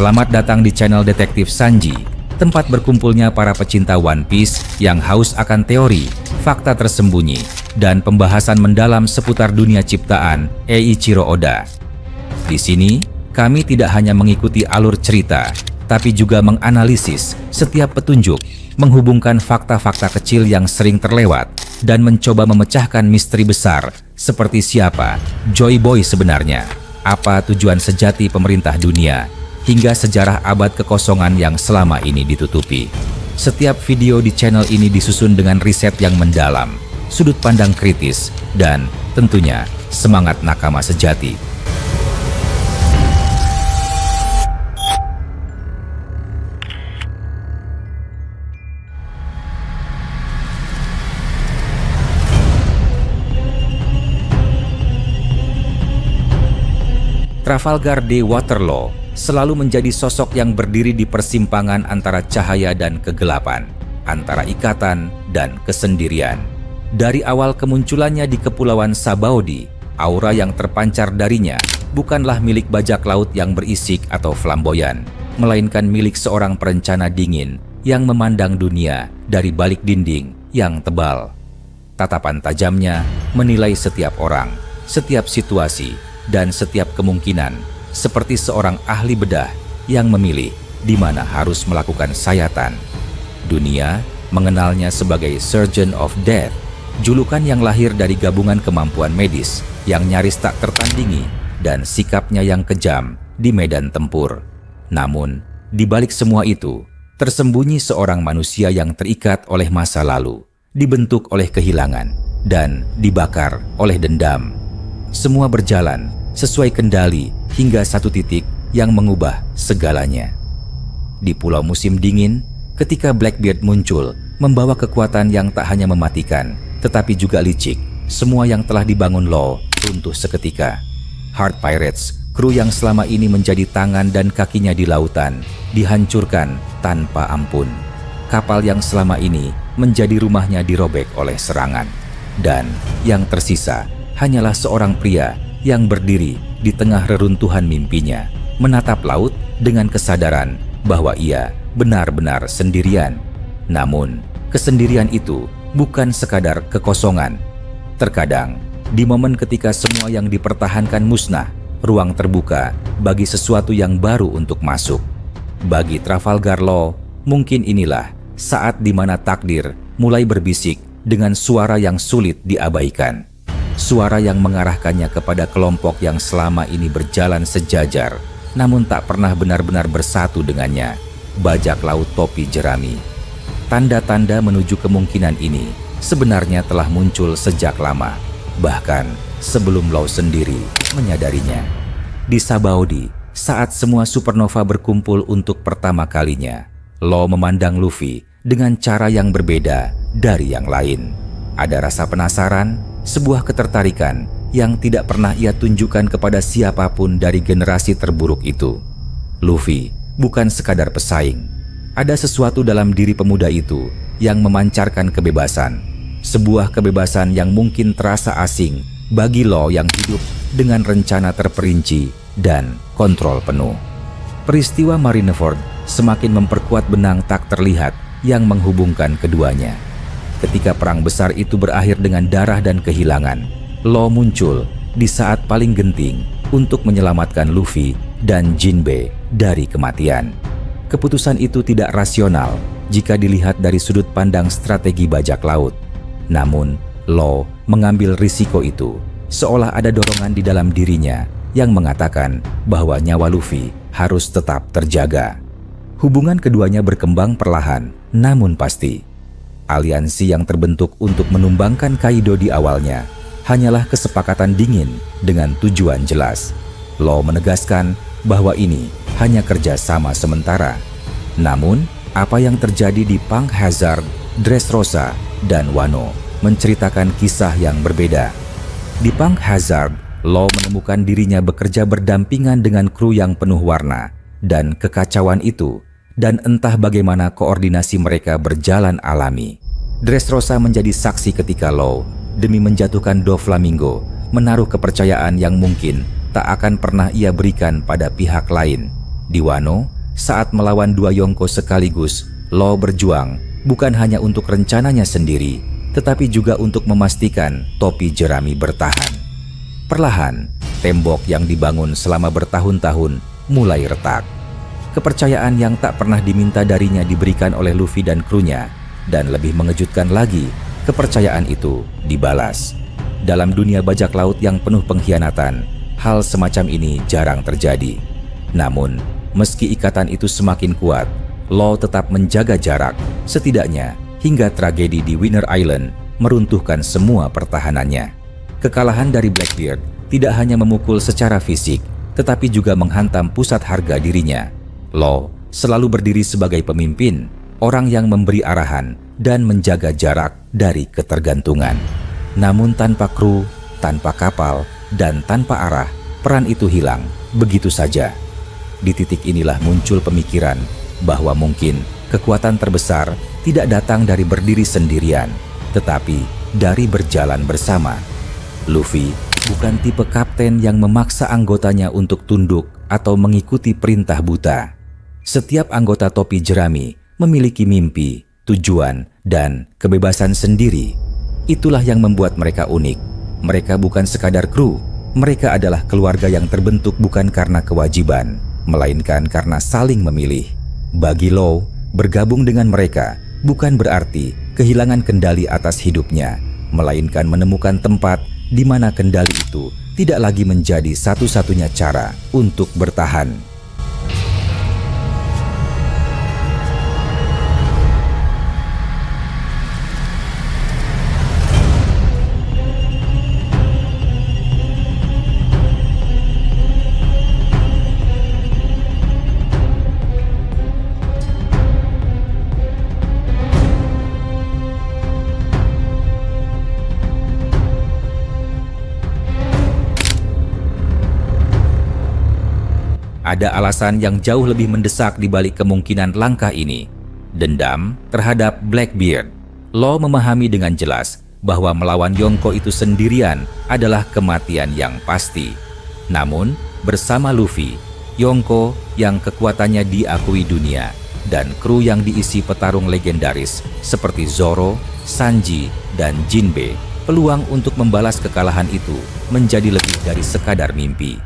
Selamat datang di channel Detektif Sanji, tempat berkumpulnya para pecinta One Piece yang haus akan teori, fakta tersembunyi, dan pembahasan mendalam seputar dunia ciptaan Eiichiro Oda. Di sini, kami tidak hanya mengikuti alur cerita, tapi juga menganalisis setiap petunjuk, menghubungkan fakta-fakta kecil yang sering terlewat, dan mencoba memecahkan misteri besar seperti siapa Joy Boy sebenarnya, apa tujuan sejati pemerintah dunia, hingga sejarah abad kekosongan yang selama ini ditutupi. Setiap video di channel ini disusun dengan riset yang mendalam, sudut pandang kritis, dan tentunya semangat nakama sejati. Trafalgar Day Waterloo selalu menjadi sosok yang berdiri di persimpangan antara cahaya dan kegelapan, antara ikatan dan kesendirian. Dari awal kemunculannya di Kepulauan Sabaody, aura yang terpancar darinya bukanlah milik bajak laut yang berisik atau flamboyan, melainkan milik seorang perencana dingin yang memandang dunia dari balik dinding yang tebal. Tatapan tajamnya menilai setiap orang, setiap situasi, dan setiap kemungkinan, seperti seorang ahli bedah yang memilih di mana harus melakukan sayatan. Dunia mengenalnya sebagai Surgeon of Death, julukan yang lahir dari gabungan kemampuan medis yang nyaris tak tertandingi dan sikapnya yang kejam di medan tempur. Namun, di balik semua itu, tersembunyi seorang manusia yang terikat oleh masa lalu, dibentuk oleh kehilangan, dan dibakar oleh dendam. Semua berjalan sesuai kendali hingga satu titik yang mengubah segalanya. Di pulau musim dingin, ketika Blackbeard muncul, membawa kekuatan yang tak hanya mematikan, tetapi juga licik, semua yang telah dibangun Law runtuh seketika. Heart Pirates, kru yang selama ini menjadi tangan dan kakinya di lautan, dihancurkan tanpa ampun. Kapal yang selama ini menjadi rumahnya dirobek oleh serangan. Dan yang tersisa hanyalah seorang pria yang berdiri di tengah reruntuhan mimpinya, menatap laut dengan kesadaran bahwa ia benar-benar sendirian. Namun, kesendirian itu bukan sekadar kekosongan. Terkadang, di momen ketika semua yang dipertahankan musnah, ruang terbuka bagi sesuatu yang baru untuk masuk. Bagi Trafalgar Law, mungkin inilah saat di mana takdir mulai berbisik dengan suara yang sulit diabaikan. Suara yang mengarahkannya kepada kelompok yang selama ini berjalan sejajar, namun tak pernah benar-benar bersatu dengannya, bajak laut topi jerami. Tanda-tanda menuju kemungkinan ini sebenarnya telah muncul sejak lama, bahkan sebelum Law sendiri menyadarinya. Di Sabaody, saat semua supernova berkumpul untuk pertama kalinya, Law memandang Luffy dengan cara yang berbeda dari yang lain. Ada rasa penasaran, sebuah ketertarikan yang tidak pernah ia tunjukkan kepada siapapun dari generasi terburuk itu. Luffy bukan sekadar pesaing. Ada sesuatu dalam diri pemuda itu yang memancarkan kebebasan. Sebuah kebebasan yang mungkin terasa asing bagi Law yang hidup dengan rencana terperinci dan kontrol penuh. Peristiwa Marineford semakin memperkuat benang tak terlihat yang menghubungkan keduanya. Ketika perang besar itu berakhir dengan darah dan kehilangan, Law muncul di saat paling genting untuk menyelamatkan Luffy dan Jinbe dari kematian. Keputusan itu tidak rasional jika dilihat dari sudut pandang strategi bajak laut. Namun, Law mengambil risiko itu, seolah ada dorongan di dalam dirinya yang mengatakan bahwa nyawa Luffy harus tetap terjaga. Hubungan keduanya berkembang perlahan, namun pasti. Aliansi yang terbentuk untuk menumbangkan Kaido di awalnya hanyalah kesepakatan dingin dengan tujuan jelas. Law menegaskan bahwa ini hanya kerjasama sementara. Namun, apa yang terjadi di Punk Hazard, Dressrosa, dan Wano menceritakan kisah yang berbeda. Di Punk Hazard, Law menemukan dirinya bekerja berdampingan dengan kru yang penuh warna dan kekacauan itu, dan entah bagaimana koordinasi mereka berjalan alami. Dressrosa menjadi saksi ketika Law, demi menjatuhkan Doflamingo, menaruh kepercayaan yang mungkin tak akan pernah ia berikan pada pihak lain. Di Wano, saat melawan dua Yonko sekaligus, Law berjuang bukan hanya untuk rencananya sendiri, tetapi juga untuk memastikan topi jerami bertahan. Perlahan, tembok yang dibangun selama bertahun-tahun mulai retak. Kepercayaan yang tak pernah diminta darinya diberikan oleh Luffy dan krunya, dan lebih mengejutkan lagi, kepercayaan itu dibalas. Dalam dunia bajak laut yang penuh pengkhianatan, hal semacam ini jarang terjadi. Namun, meski ikatan itu semakin kuat, Law tetap menjaga jarak, setidaknya hingga tragedi di Winter Island meruntuhkan semua pertahanannya. Kekalahan dari Blackbeard tidak hanya memukul secara fisik, tetapi juga menghantam pusat harga dirinya. Law selalu berdiri sebagai pemimpin, orang yang memberi arahan dan menjaga jarak dari ketergantungan. Namun tanpa kru, tanpa kapal, dan tanpa arah, peran itu hilang begitu saja. Di titik inilah muncul pemikiran bahwa mungkin kekuatan terbesar tidak datang dari berdiri sendirian, tetapi dari berjalan bersama. Luffy bukan tipe kapten yang memaksa anggotanya untuk tunduk atau mengikuti perintah buta. Setiap anggota topi jerami memiliki mimpi, tujuan, dan kebebasan sendiri. Itulah yang membuat mereka unik. Mereka bukan sekadar kru, mereka adalah keluarga yang terbentuk bukan karena kewajiban, melainkan karena saling memilih. Bagi Law, bergabung dengan mereka bukan berarti kehilangan kendali atas hidupnya, melainkan menemukan tempat di mana kendali itu tidak lagi menjadi satu-satunya cara untuk bertahan. Ada alasan yang jauh lebih mendesak di balik kemungkinan langkah ini. Dendam terhadap Blackbeard. Law memahami dengan jelas bahwa melawan Yonko itu sendirian adalah kematian yang pasti. Namun, bersama Luffy, Yonko yang kekuatannya diakui dunia, dan kru yang diisi petarung legendaris seperti Zoro, Sanji, dan Jinbe, peluang untuk membalas kekalahan itu menjadi lebih dari sekadar mimpi.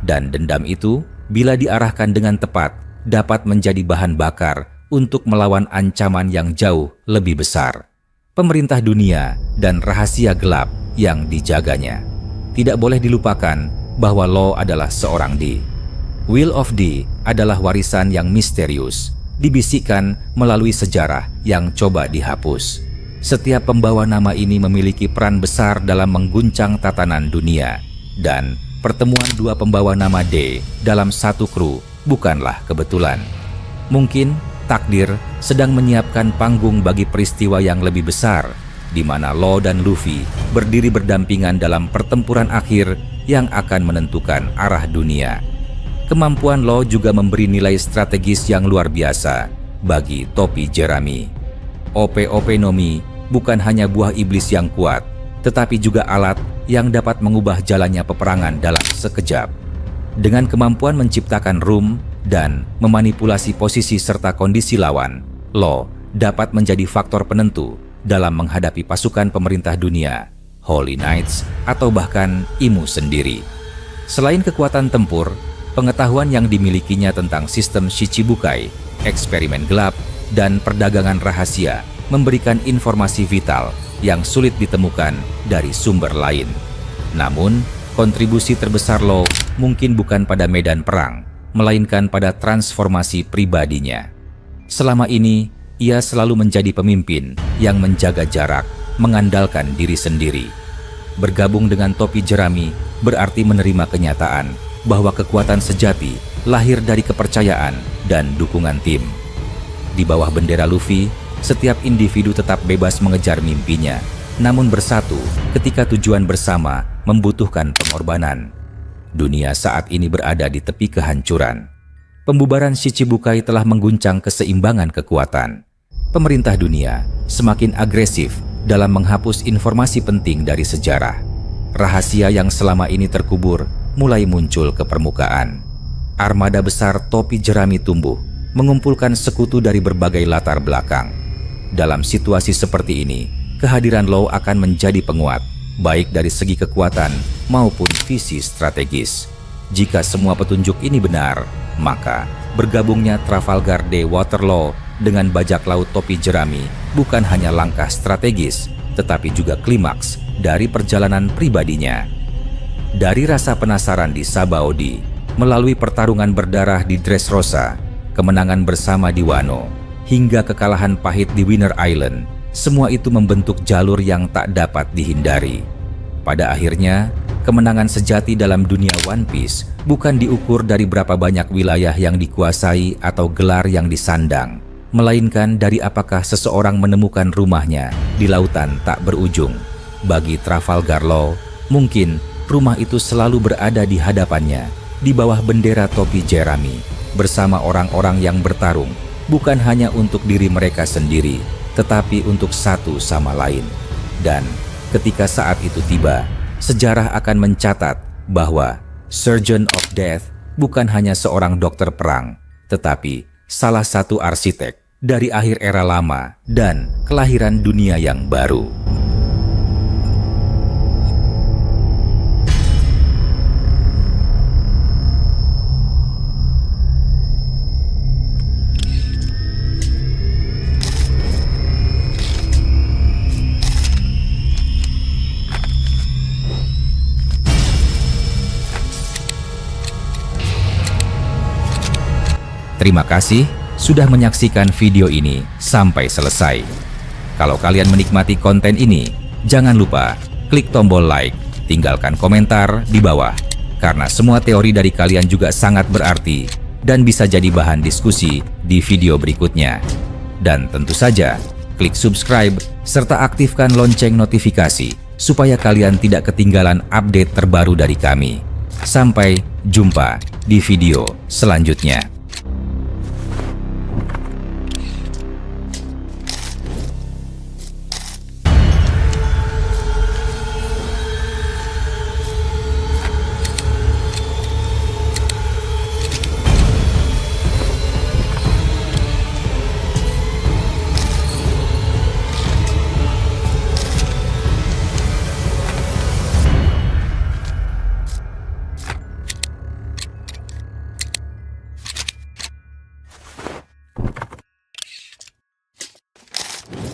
Dan dendam itu, bila diarahkan dengan tepat, dapat menjadi bahan bakar untuk melawan ancaman yang jauh lebih besar. Pemerintah dunia dan rahasia gelap yang dijaganya. Tidak boleh dilupakan bahwa Law adalah seorang D. Will of D adalah warisan yang misterius, dibisikkan melalui sejarah yang coba dihapus. Setiap pembawa nama ini memiliki peran besar dalam mengguncang tatanan dunia, dan pertemuan dua pembawa nama D dalam satu kru bukanlah kebetulan. Mungkin takdir sedang menyiapkan panggung bagi peristiwa yang lebih besar, di mana Law dan Luffy berdiri berdampingan dalam pertempuran akhir yang akan menentukan arah dunia. Kemampuan Law juga memberi nilai strategis yang luar biasa bagi topi jerami. OP-OP Nomi bukan hanya buah iblis yang kuat, tetapi juga alat yang dapat mengubah jalannya peperangan dalam sekejap. Dengan kemampuan menciptakan room dan memanipulasi posisi serta kondisi lawan, Law dapat menjadi faktor penentu dalam menghadapi pasukan pemerintah dunia, Holy Knights, atau bahkan Imu sendiri. Selain kekuatan tempur, pengetahuan yang dimilikinya tentang sistem Shichibukai, eksperimen gelap, dan perdagangan rahasia memberikan informasi vital yang sulit ditemukan dari sumber lain. Namun, kontribusi terbesar Law mungkin bukan pada medan perang, melainkan pada transformasi pribadinya. Selama ini, ia selalu menjadi pemimpin yang menjaga jarak, mengandalkan diri sendiri. Bergabung dengan topi jerami berarti menerima kenyataan bahwa kekuatan sejati lahir dari kepercayaan dan dukungan tim. Di bawah bendera Luffy, setiap individu tetap bebas mengejar mimpinya, namun bersatu ketika tujuan bersama membutuhkan pengorbanan. Dunia saat ini berada di tepi kehancuran. Pembubaran Shichibukai telah mengguncang keseimbangan kekuatan. Pemerintah dunia semakin agresif dalam menghapus informasi penting dari sejarah. Rahasia yang selama ini terkubur mulai muncul ke permukaan. Armada besar topi jerami tumbuh, mengumpulkan sekutu dari berbagai latar belakang. Dalam situasi seperti ini, kehadiran Law akan menjadi penguat, baik dari segi kekuatan maupun visi strategis. Jika semua petunjuk ini benar, maka bergabungnya Trafalgar Day Waterloo dengan bajak laut topi jerami bukan hanya langkah strategis, tetapi juga klimaks dari perjalanan pribadinya. Dari rasa penasaran di Sabaody, melalui pertarungan berdarah di Dressrosa, kemenangan bersama di Wano, hingga kekalahan pahit di Winter Island, semua itu membentuk jalur yang tak dapat dihindari. Pada akhirnya, kemenangan sejati dalam dunia One Piece bukan diukur dari berapa banyak wilayah yang dikuasai atau gelar yang disandang, melainkan dari apakah seseorang menemukan rumahnya di lautan tak berujung. Bagi Trafalgar Law, mungkin rumah itu selalu berada di hadapannya, di bawah bendera topi jerami, bersama orang-orang yang bertarung, bukan hanya untuk diri mereka sendiri, tetapi untuk satu sama lain. Dan ketika saat itu tiba, sejarah akan mencatat bahwa Surgeon of Death bukan hanya seorang dokter perang, tetapi salah satu arsitek dari akhir era lama dan kelahiran dunia yang baru. Terima kasih sudah menyaksikan video ini sampai selesai. Kalau kalian menikmati konten ini, jangan lupa klik tombol like, tinggalkan komentar di bawah, karena semua teori dari kalian juga sangat berarti dan bisa jadi bahan diskusi di video berikutnya. Dan tentu saja, klik subscribe serta aktifkan lonceng notifikasi supaya kalian tidak ketinggalan update terbaru dari kami. Sampai jumpa di video selanjutnya.